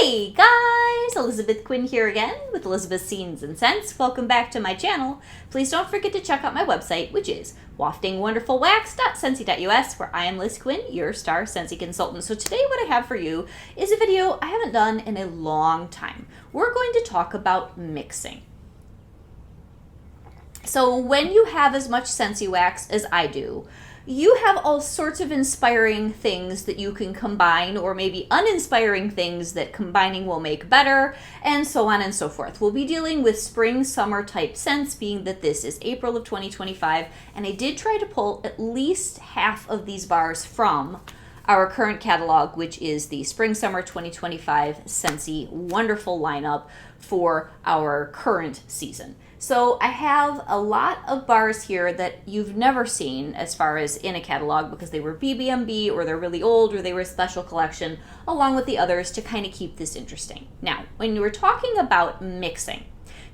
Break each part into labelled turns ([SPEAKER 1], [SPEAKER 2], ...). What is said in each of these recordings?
[SPEAKER 1] Hey guys, Elizabeth Quinn here again with Elizabeth's Scenes and Scents. Welcome back to my channel. Please don't forget to check out my website, which is waftingwonderfulwax.scentsy.us, where I am Liz Quinn, your star Scentsy consultant. So today what I have for you is a video I haven't done in a long time. We're going to talk about mixing. So when you have as much Scentsy wax as I do, you have all sorts of inspiring things that you can combine, or maybe uninspiring things that combining will make better, and so on and so forth. We'll be dealing with spring, summer type scents, being that this is April of 2025, and I did try to pull at least half of these bars from our current catalog, which is the Spring Summer 2025 Scentsy Wonderful lineup for our current season. So I have a lot of bars here that you've never seen as far as in a catalog, because they were BBMB or they're really old or they were a special collection, along with the others, to kind of keep this interesting. Now, when you were talking about mixing,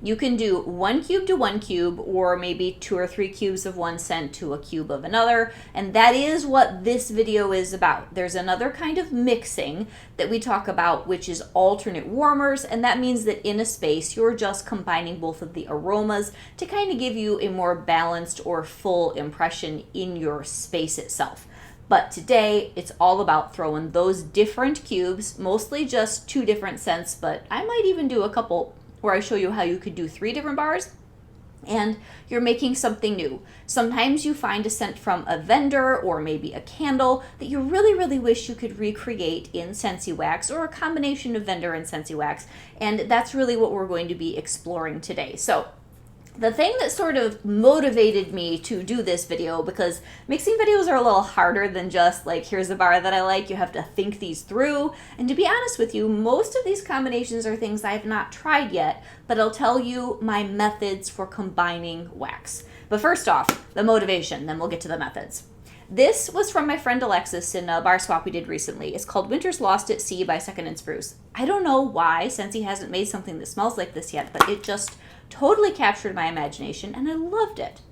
[SPEAKER 1] you can do 1 cube to 1 cube, or maybe 2 or 3 cubes of one scent to a cube of another, and that is what this video is about. There's another kind of mixing that we talk about, which is alternate warmers, and that means that in a space you're just combining both of the aromas to kind of give you a more balanced or full impression in your space itself. But today, it's all about throwing those different cubes, mostly just 2 different scents, but I might even do a couple where I show you how you could do 3 different bars, and you're making something new. Sometimes you find a scent from a vendor or maybe a candle that you really, really wish you could recreate in Scentsy Wax, or a combination of vendor and Scentsy Wax, and that's really what we're going to be exploring today. So the thing that sort of motivated me to do this video, because mixing videos are a little harder than just like, here's a bar that I like, you have to think these through. And to be honest with you, most of these combinations are things I've not tried yet, but I'll tell you my methods for combining wax. But first off, the motivation, then we'll get to the methods. This was from my friend Alexis in a bar swap we did recently. It's called Winter's Lost at Sea by Second and Spruce. I don't know why Scentsy hasn't made something that smells like this yet, but it just totally captured my imagination and I loved it.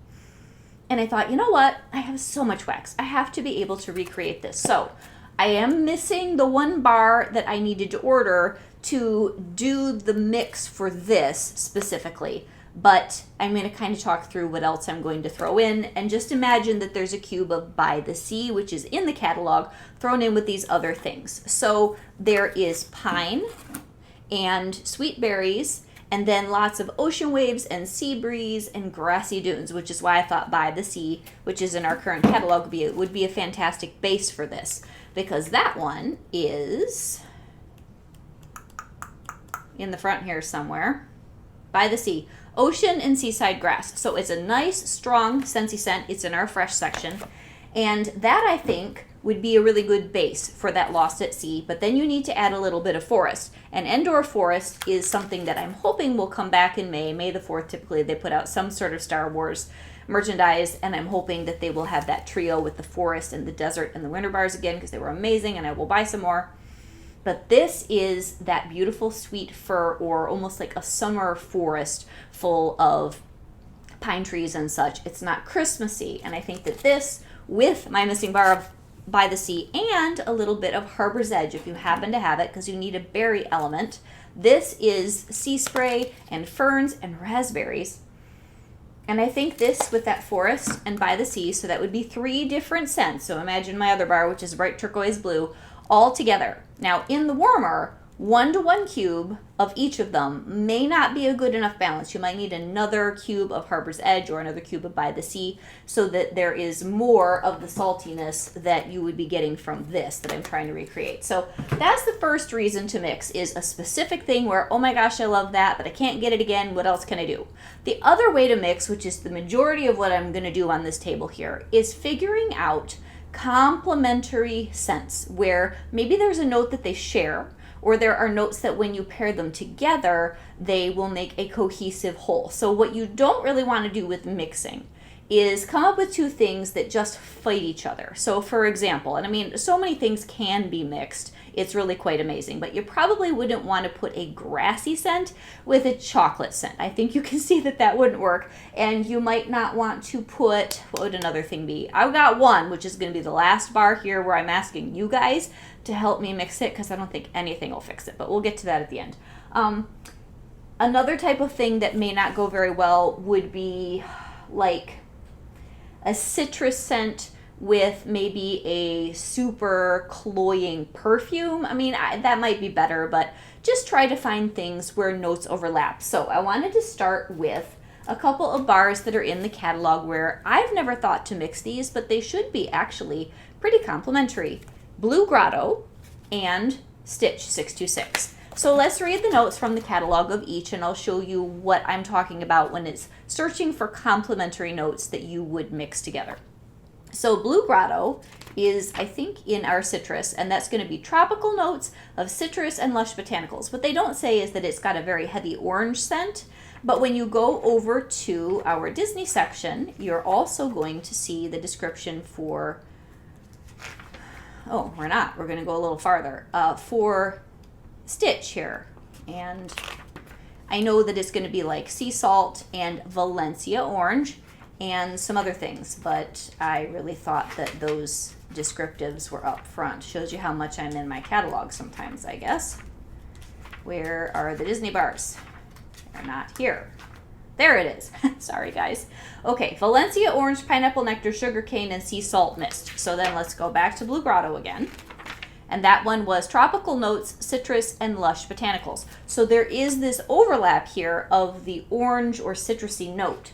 [SPEAKER 1] And I thought, you know what? I have so much wax. I have to be able to recreate this. So I am missing the 1 bar that I needed to order to do the mix for this specifically. But I'm going to kind of talk through what else I'm going to throw in, and just imagine that there's a cube of By the Sea, which is in the catalog, thrown in with these other things. So there is pine and sweet berries, and then lots of ocean waves and sea breeze and grassy dunes, which is why I thought By the Sea, which is in our current catalog, would be a fantastic base for this, because that one is in the front here somewhere. By the Sea, ocean and seaside grass. So it's a nice, strong Scentsy scent. It's in our fresh section. And that, I think, would be a really good base for that Lost at Sea. But then you need to add a little bit of forest. And Endor Forest is something that I'm hoping will come back in May. May the 4th, typically, they put out some sort of Star Wars merchandise. And I'm hoping that they will have that trio with the forest and the desert and the winter bars again, because they were amazing, and I will buy some more. But this is that beautiful sweet fir, or almost like a summer forest full of pine trees and such. It's not Christmassy. And I think that this, with my missing bar of By the Sea and a little bit of Harbor's Edge, if you happen to have it, because you need a berry element. This is sea spray and ferns and raspberries. And I think this with that forest and By the Sea, so that would be 3 different scents. So imagine my other bar, which is bright turquoise blue, all together. Now in the warmer, 1 to 1 cube of each of them may not be a good enough balance. You might need another cube of Harbor's Edge or another cube of By the Sea, so that there is more of the saltiness that you would be getting from this that I'm trying to recreate. So that's the first reason to mix, is a specific thing where, oh my gosh, I love that, but I can't get it again. What else can I do? The other way to mix, which is the majority of what I'm going to do on this table here, is figuring out complementary scents, where maybe there's a note that they share, or there are notes that when you pair them together, they will make a cohesive whole. So what you don't really want to do with mixing is come up with 2 things that just fight each other. So for example, and I mean, so many things can be mixed It's really quite amazing. But you probably wouldn't want to put a grassy scent with a chocolate scent. I think you can see that that wouldn't work. And you might not want to put, what would another thing be? I've got one, which is going to be the last bar here where I'm asking you guys to help me mix it because I don't think anything will fix it. But we'll get to that at the end. Another type of thing that may not go very well would be like a citrus scent with maybe a super cloying perfume. I mean, that might be better, but just try to find things where notes overlap. So I wanted to start with a couple of bars that are in the catalog where I've never thought to mix these, but they should be actually pretty complementary. Blue Grotto and Stitch 626. So let's read the notes from the catalog of each, and I'll show you what I'm talking about when it's searching for complementary notes that you would mix together. So Blue Grotto is, I think, in our citrus, and that's going to be tropical notes of citrus and lush botanicals. What they don't say is that it's got a very heavy orange scent, but when you go over to our Disney section, you're also going to see the description for, oh, we're not, we're going to go a little farther, for Stitch here, and I know that it's going to be like sea salt and Valencia orange and some other things, but I really thought that those descriptives were up front. Shows you how much I'm in my catalog sometimes, I guess. Where are the Disney bars? They're not here. There it is. Sorry, guys. Okay, Valencia orange, pineapple nectar, sugarcane, and sea salt mist. So then let's go back to Blue Grotto again. And that one was tropical notes, citrus, and lush botanicals. So there is this overlap here of the orange or citrusy note.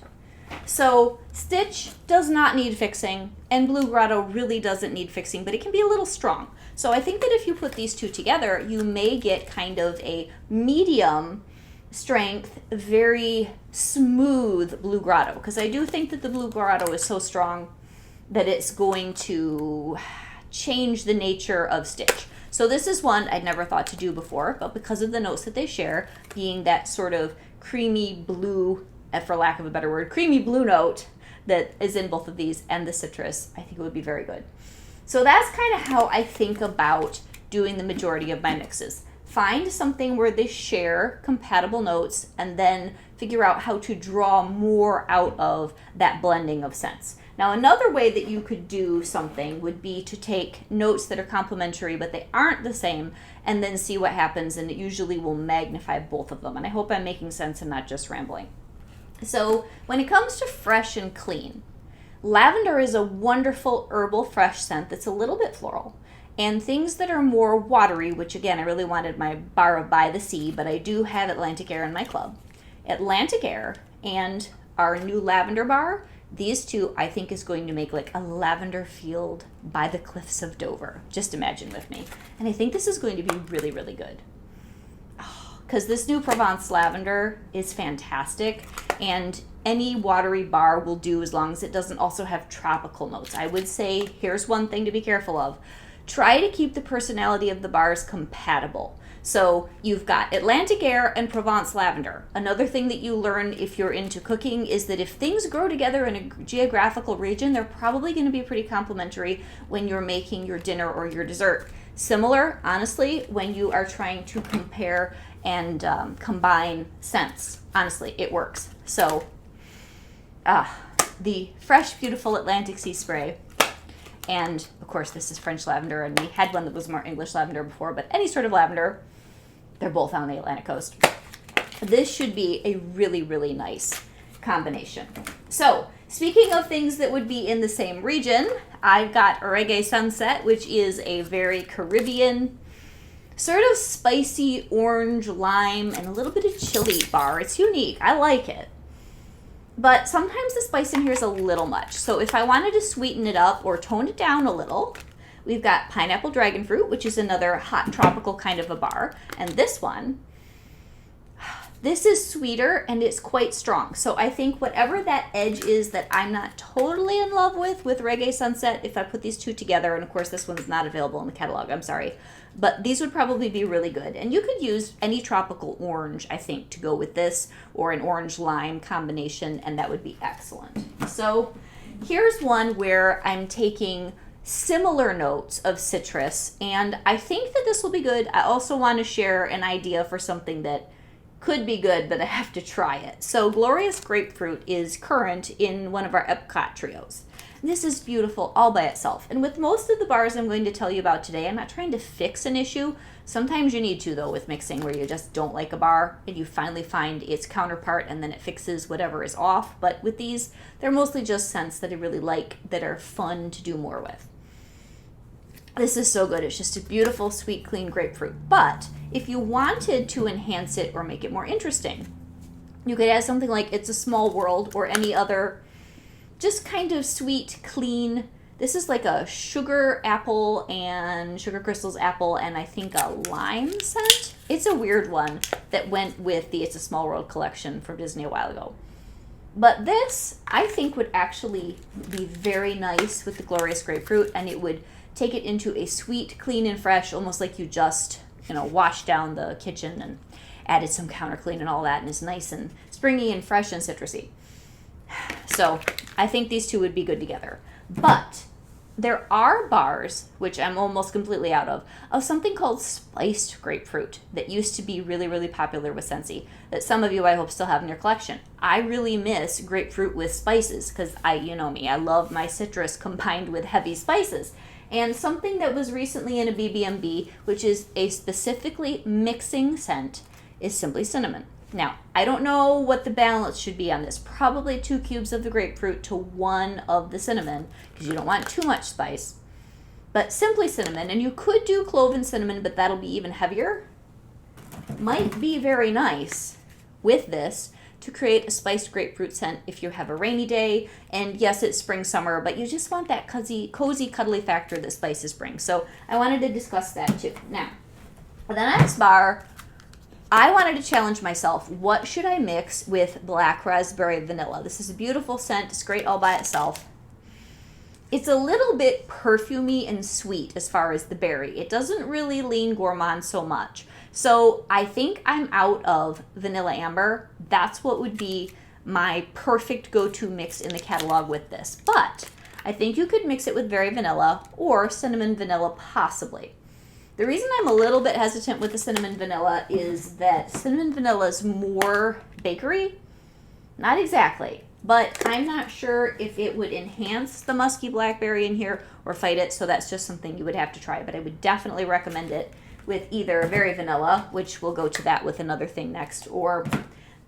[SPEAKER 1] So Stitch does not need fixing, and Blue Grotto really doesn't need fixing, but it can be a little strong. So I think that if you put these two together, you may get kind of a medium strength, very smooth Blue Grotto, because I do think that the Blue Grotto is so strong that it's going to change the nature of Stitch. So this is one I'd never thought to do before, but because of the notes that they share, being that sort of creamy blue, for lack of a better word, creamy blue note that is in both of these and the citrus, I think it would be very good. So that's kind of how I think about doing the majority of my mixes. Find something where they share compatible notes and then figure out how to draw more out of that blending of scents. Now, another way that you could do something would be to take notes that are complementary, but they aren't the same, and then see what happens, and it usually will magnify both of them. And I hope I'm making sense and not just rambling. So when it comes to fresh and clean, lavender is a wonderful herbal fresh scent that's a little bit floral. And things that are more watery, which again, I really wanted my bar of By the Sea, but I do have Atlantic Air in my club. Atlantic Air and our new lavender bar, these two I think is going to make like a lavender field by the cliffs of Dover. Just imagine with me. And I think this is going to be really, really good. Because this new Provence lavender is fantastic, and any watery bar will do as long as it doesn't also have tropical notes. I would say here's one thing to be careful of. Try to keep the personality of the bars compatible. So you've got Atlantic Air and Provence lavender. Another thing that you learn if you're into cooking is that if things grow together in a geographical region, they're probably going to be pretty complementary when you're making your dinner or your dessert. Similar, honestly, when you are trying to compare and combine scents. Honestly, it works. So, the fresh, beautiful Atlantic Sea spray. And, of course, this is French lavender, and we had one that was more English lavender before, but any sort of lavender, they're both on the Atlantic coast. This should be a really, really nice combination. So, speaking of things that would be in the same region, I've got Reggae Sunset, which is a very Caribbean, sort of spicy orange, lime, and a little bit of chili bar. It's unique. I like it. But sometimes the spice in here is a little much. So if I wanted to sweeten it up or tone it down a little, we've got Pineapple Dragon Fruit, which is another hot tropical kind of a bar. And this one, this is sweeter and it's quite strong. So I think whatever that edge is that I'm not totally in love with Reggae Sunset, if I put these two together, and of course this one's not available in the catalog, I'm sorry, but these would probably be really good. And you could use any tropical orange, I think, to go with this, or an orange lime combination, and that would be excellent. So here's one where I'm taking similar notes of citrus, and I think that this will be good. I also want to share an idea for something that could be good, but I have to try it. So Glorious Grapefruit is current in one of our Epcot trios. This is beautiful all by itself. And with most of the bars I'm going to tell you about today, I'm not trying to fix an issue. Sometimes you need to, though, with mixing, where you just don't like a bar and you finally find its counterpart and then it fixes whatever is off. But with these, they're mostly just scents that I really like, that are fun to do more with. This is so good. It's just a beautiful, sweet, clean grapefruit. But if you wanted to enhance it or make it more interesting, you could add something like It's a Small World or any other just kind of sweet, clean. This is like a sugar apple and sugar crystals apple and I think a lime scent. It's a weird one that went with the It's a Small World collection from Disney a while ago. But this, I think, would actually be very nice with the Glorious Grapefruit, and it would take it into a sweet, clean, and fresh, almost like you just, washed down the kitchen and added some counter clean and all that, and it's nice and springy and fresh and citrusy. So I think these two would be good together. But there are bars, which I'm almost completely out of something called spiced grapefruit that used to be really, really popular with Scentsy, that some of you, I hope, still have in your collection. I really miss grapefruit with spices because you know me, I love my citrus combined with heavy spices. And something that was recently in a BBMB, which is a specifically mixing scent, is Simply Cinnamon. Now, I don't know what the balance should be on this. Probably 2 cubes of the grapefruit to 1 of the cinnamon, because you don't want too much spice. But Simply Cinnamon, and you could do clove and cinnamon, but that'll be even heavier, might be very nice with this to create a spiced grapefruit scent if you have a rainy day. And yes, it's spring, summer, but you just want that cozy, cuddly factor that spices bring. So I wanted to discuss that too. Now, the next bar, I wanted to challenge myself. What should I mix with Black Raspberry Vanilla? This is a beautiful scent. It's great all by itself. It's a little bit perfumey and sweet as far as the berry. It doesn't really lean gourmand so much. So I think I'm out of Vanilla Amber. That's what would be my perfect go-to mix in the catalog with this. But I think you could mix it with Very Vanilla or Cinnamon Vanilla possibly. The reason I'm a little bit hesitant with the Cinnamon Vanilla is that Cinnamon Vanilla is more bakery. Not exactly, but I'm not sure if it would enhance the musky blackberry in here or fight it, so that's just something you would have to try. But I would definitely recommend it with either Very Vanilla, which we'll go to that with another thing next, or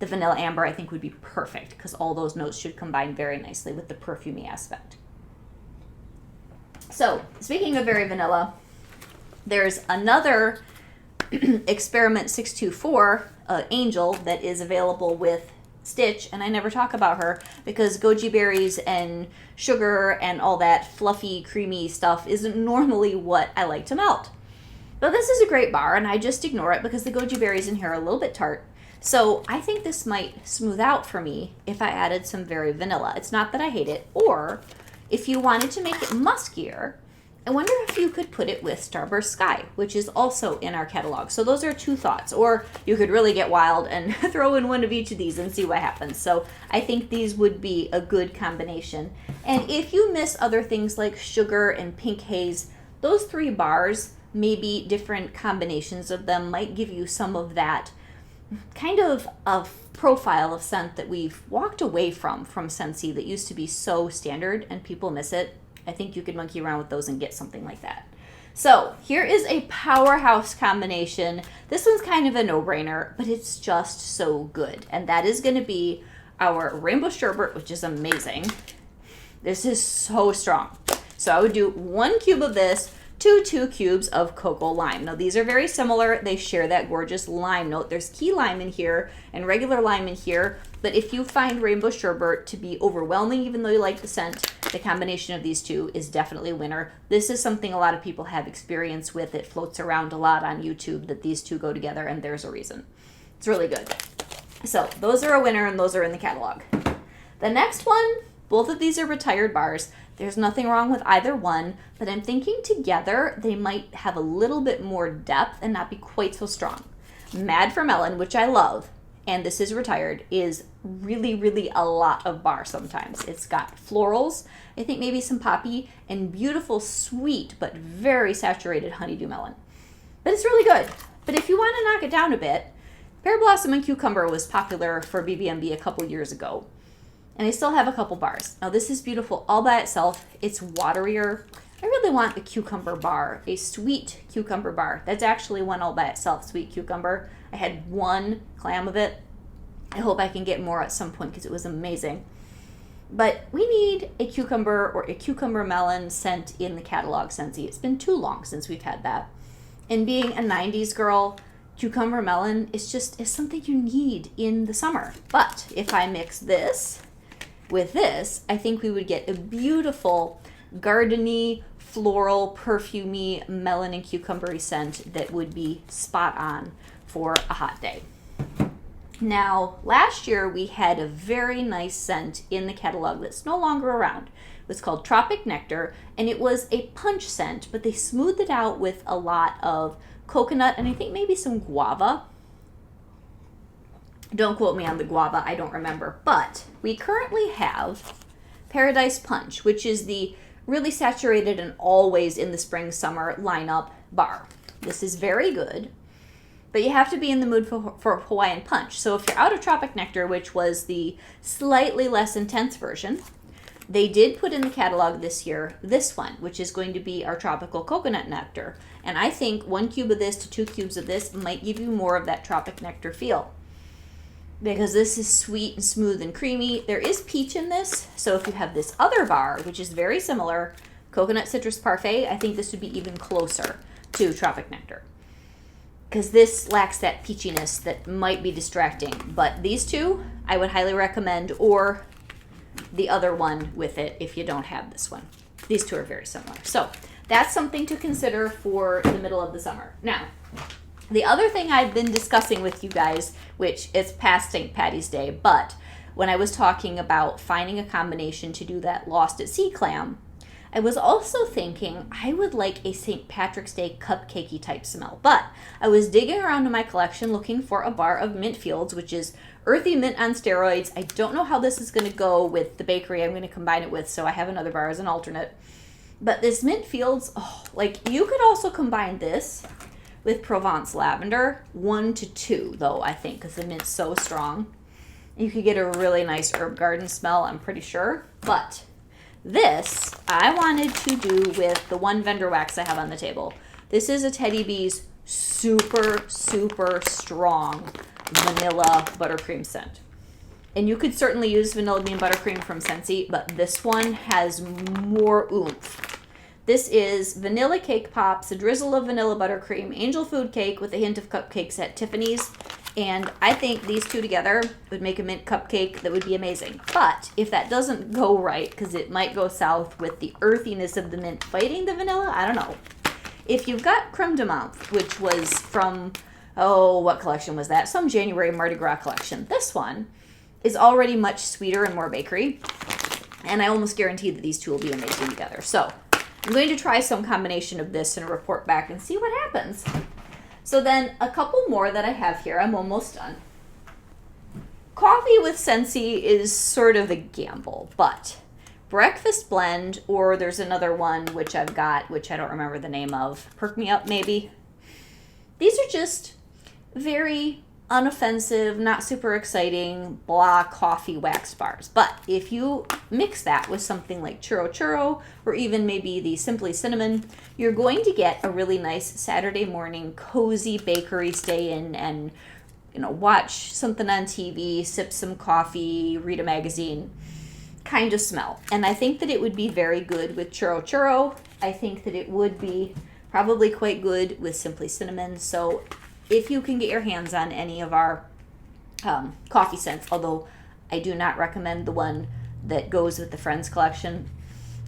[SPEAKER 1] the Vanilla Amber. I think would be perfect because all those notes should combine very nicely with the perfumey aspect. So, speaking of Very Vanilla, there's another Experiment 624 Angel that is available with Stitch, and I never talk about her because goji berries and sugar and all that fluffy, creamy stuff isn't normally what I like to melt. But this is a great bar, and I just ignore it because the goji berries in here are a little bit tart. So I think this might smooth out for me if I added some Very Vanilla. It's not that I hate it. Or if you wanted to make it muskier, I wonder if you could put it with Starburst Sky, which is also in our catalog. So those are 2 thoughts. Or you could really get wild and throw in one of each of these and see what happens. So I think these would be a good combination. And if you miss other things like sugar and pink haze, those 3 bars, maybe different combinations of them, might give you some of that kind of a profile of scent that we've walked away from Scentsy that used to be so standard and people miss it. I think you could monkey around with those and get something like that. So here is a powerhouse combination. This one's kind of a no-brainer, but it's just so good. And that is going to be our Rainbow Sherbet, which is amazing. This is so strong. So I would do 1 cube of this to 2 cubes of Cocoa Lime. Now these are very similar. They share that gorgeous lime note. There's key lime in here and regular lime in here. But if you find Rainbow Sherbet to be overwhelming, even though you like the scent, the combination of these 2 is definitely a winner. This is something a lot of people have experience with. It floats around a lot on YouTube that these 2 go together, and there's a reason. It's really good. So those are a winner, and those are in the catalog. The next one, both of these are retired bars. There's nothing wrong with either one, but I'm thinking together they might have a little bit more depth and not be quite so strong. Mad for Melon, which I love, and this is retired, is really, really a lot of bar sometimes. It's got florals, I think maybe some poppy, and beautiful, sweet, but very saturated honeydew melon. But it's really good. But if you want to knock it down a bit, Pear Blossom and Cucumber was popular for BBMB a couple years ago. And I still have a couple bars. Now this is beautiful all by itself. It's waterier. I really want a cucumber bar, a sweet cucumber bar. That's actually one all by itself, sweet cucumber. I had one clam of it. I hope I can get more at some point because it was amazing. But we need a cucumber or a cucumber melon scent in the catalog, Scentsy. It's been too long since we've had that. And being a 90s girl, cucumber melon is something you need in the summer. But if I mix this with this, I think we would get a beautiful gardeny, floral, perfumey melon and cucumbery scent that would be spot on for a hot day. Now, last year we had a very nice scent in the catalog that's no longer around. It was called Tropic Nectar, and it was a punch scent, but they smoothed it out with a lot of coconut and I think maybe some guava. Don't quote me on the guava, I don't remember. But we currently have Paradise Punch, which is the really saturated and always in the spring summer lineup bar. This is very good, but you have to be in the mood for Hawaiian Punch. So if you're out of Tropic Nectar, which was the slightly less intense version, they did put in the catalog this year this one, which is going to be our Tropical Coconut Nectar. And I think 1 cube of this to 2 cubes of this might give you more of that Tropic Nectar feel, because this is sweet and smooth and creamy. There is peach in this, so if you have this other bar, which is very similar, Coconut Citrus Parfait, I think this would be even closer to Tropic Nectar, because this lacks that peachiness that might be distracting. But these two, I would highly recommend, or the other one with it if you don't have this one. These two are very similar. So that's something to consider for the middle of the summer. Now, the other thing I've been discussing with you guys, which is past St. Patty's Day, but when I was talking about finding a combination to do that Lost at Sea clam, I was also thinking I would like a St. Patrick's Day cupcakey type smell. But I was digging around in my collection looking for a bar of Mint Fields, which is earthy mint on steroids. I don't know how this is going to go with the bakery I'm going to combine it with, so I have another bar as an alternate. But this Mint Fields, you could also combine this with Provence Lavender, 1 to 2 though, I think, because the mint's so strong. You could get a really nice herb garden smell, I'm pretty sure. But this, I wanted to do with the one vendor wax I have on the table. This is a Teddy Bees super, super strong vanilla buttercream scent. And you could certainly use vanilla bean buttercream from Scentsy, but this one has more oomph. This is Vanilla Cake Pops, a drizzle of vanilla buttercream, angel food cake with a hint of cupcakes at Tiffany's. And I think these two together would make a mint cupcake that would be amazing. But if that doesn't go right, because it might go south with the earthiness of the mint fighting the vanilla, I don't know. If you've got Creme de Menthe, which was from, what collection was that? Some January Mardi Gras collection. This one is already much sweeter and more bakery. And I almost guarantee that these two will be amazing together. So I'm going to try some combination of this and report back and see what happens. So then a couple more that I have here. I'm almost done. Coffee with Scentsy is sort of a gamble, but Breakfast Blend, or there's another one which I've got, which I don't remember the name of, Perk Me Up maybe. These are just very unoffensive, not super exciting, blah coffee wax bars. But if you mix that with something like Churro Churro, or even maybe the Simply Cinnamon, you're going to get a really nice Saturday morning cozy bakery stay in and watch something on TV, sip some coffee, read a magazine kind of smell. And I think that it would be very good with Churro Churro. I think that it would be probably quite good with Simply Cinnamon. So if you can get your hands on any of our coffee scents, although I do not recommend the one that goes with the Friends collection.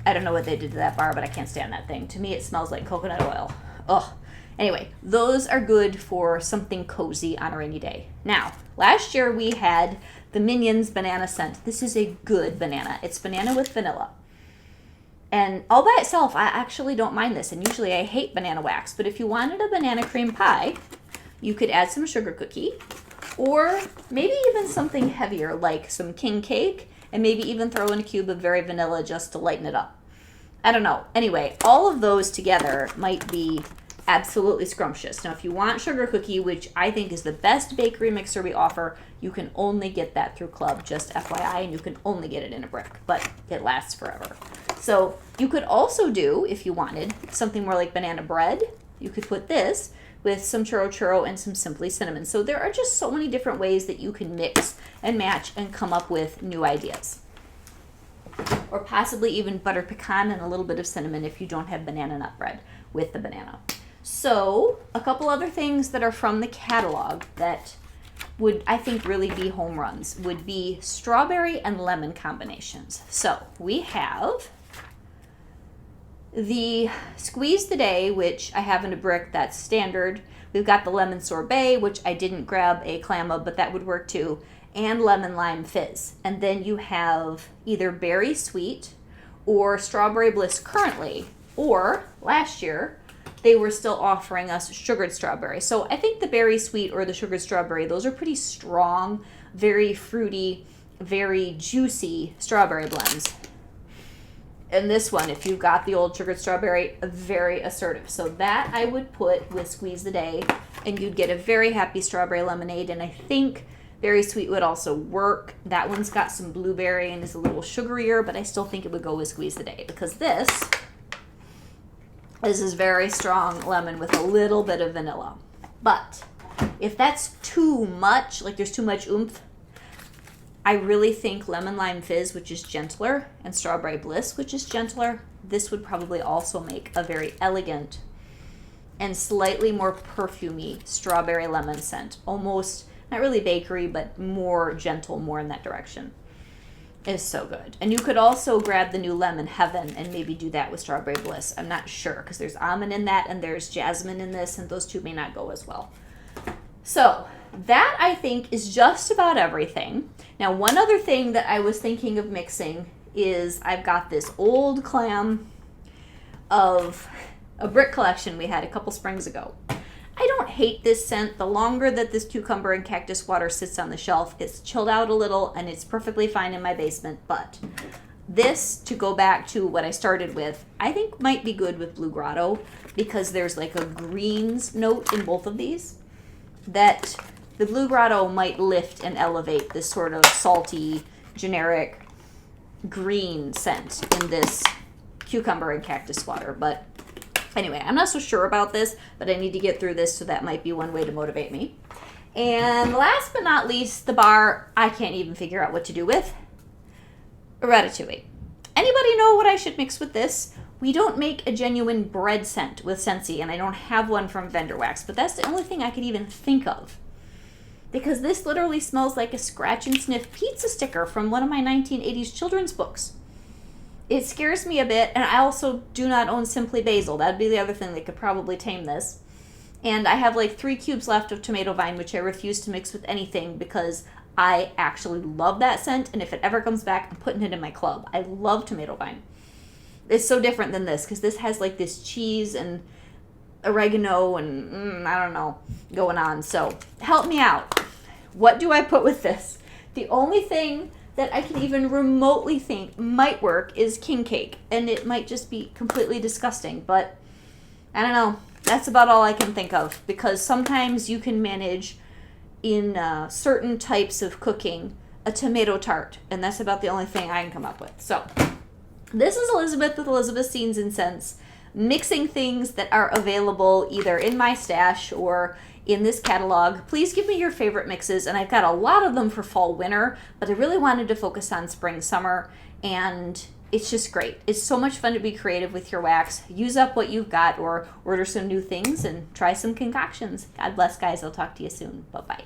[SPEAKER 1] I don't know what they did to that bar, but I can't stand that thing. To me, it smells like coconut oil. Ugh. Anyway, those are good for something cozy on a rainy day. Now, last year we had the Minions banana scent. This is a good banana. It's banana with vanilla. And all by itself, I actually don't mind this. And usually I hate banana wax. But if you wanted a banana cream pie, you could add some sugar cookie. Or maybe even something heavier like some king cake, and maybe even throw in a cube of very vanilla just to lighten it up. I don't know. Anyway, all of those together might be absolutely scrumptious. Now, if you want sugar cookie, which I think is the best bakery mixer we offer, you can only get that through Club, just FYI, and you can only get it in a brick, but it lasts forever. So you could also do, if you wanted, something more like banana bread. You could put this with some churro and some Simply Cinnamon. So there are just so many different ways that you can mix and match and come up with new ideas. Or possibly even butter pecan and a little bit of cinnamon if you don't have banana nut bread with the banana. So a couple other things that are from the catalog that would, I think, really be home runs would be strawberry and lemon combinations. So we have the Squeeze the Day, which I have in a brick, that's standard. We've got the lemon sorbet, which I didn't grab a clam of, but that would work too, and lemon lime fizz. And then you have either berry sweet or strawberry bliss currently, or last year they were still offering us sugared strawberry. So I think the berry sweet or the sugared strawberry, those are pretty strong, very fruity, very juicy strawberry blends. And this one, if you've got the old sugared strawberry, very assertive. So that I would put with Squeeze the Day, and you'd get a very happy strawberry lemonade. And I think berry sweet would also work. That one's got some blueberry and is a little sugarier, but I still think it would go with Squeeze the Day because this is very strong lemon with a little bit of vanilla. But if that's too much, like there's too much oomph, I really think lemon lime fizz, which is gentler, and strawberry bliss, which is gentler, this would probably also make a very elegant and slightly more perfumey strawberry lemon scent. Almost, not really bakery, but more gentle, more in that direction. It's so good. And you could also grab the new Lemon Heaven and maybe do that with strawberry bliss. I'm not sure, because there's almond in that and there's jasmine in this, and those two may not go as well. So that, I think, is just about everything. Now, one other thing that I was thinking of mixing is I've got this old clam of a brick collection we had a couple springs ago. I don't hate this scent. The longer that this cucumber and cactus water sits on the shelf, it's chilled out a little and it's perfectly fine in my basement. But this, to go back to what I started with, I think might be good with Blue Grotto because there's like a greens note in both of these that the Blue Grotto might lift and elevate this sort of salty, generic green scent in this cucumber and cactus water. But anyway, I'm not so sure about this, but I need to get through this, so that might be one way to motivate me. And last but not least, the bar I can't even figure out what to do with. Ratatouille. Anybody know what I should mix with this? We don't make a genuine bread scent with Scentsy, and I don't have one from Vendor Wax, but that's the only thing I could even think of. Because this literally smells like a scratch and sniff pizza sticker from one of my 1980s children's books. It scares me a bit, and I also do not own Simply Basil. That'd be the other thing that could probably tame this. And I have like 3 cubes left of tomato vine, which I refuse to mix with anything because I actually love that scent, and if it ever comes back, I'm putting it in my club. I love tomato vine. It's so different than this because this has like this cheese and oregano and I don't know going on. So help me out. What do I put with this? The only thing that I can even remotely think might work is king cake, and it might just be completely disgusting, but I don't know. That's about all I can think of, because sometimes you can manage in certain types of cooking a tomato tart, and that's about the only thing I can come up with. So this is Elizabeth with Elizabeth's Scenes and Scents, mixing things that are available either in my stash or in this catalog. Please give me your favorite mixes, and I've got a lot of them for fall winter, but I really wanted to focus on spring summer, and it's just great. It's so much fun to be creative with your wax. Use up what you've got or order some new things and try some concoctions. God bless, guys. I'll talk to you soon. Bye-bye.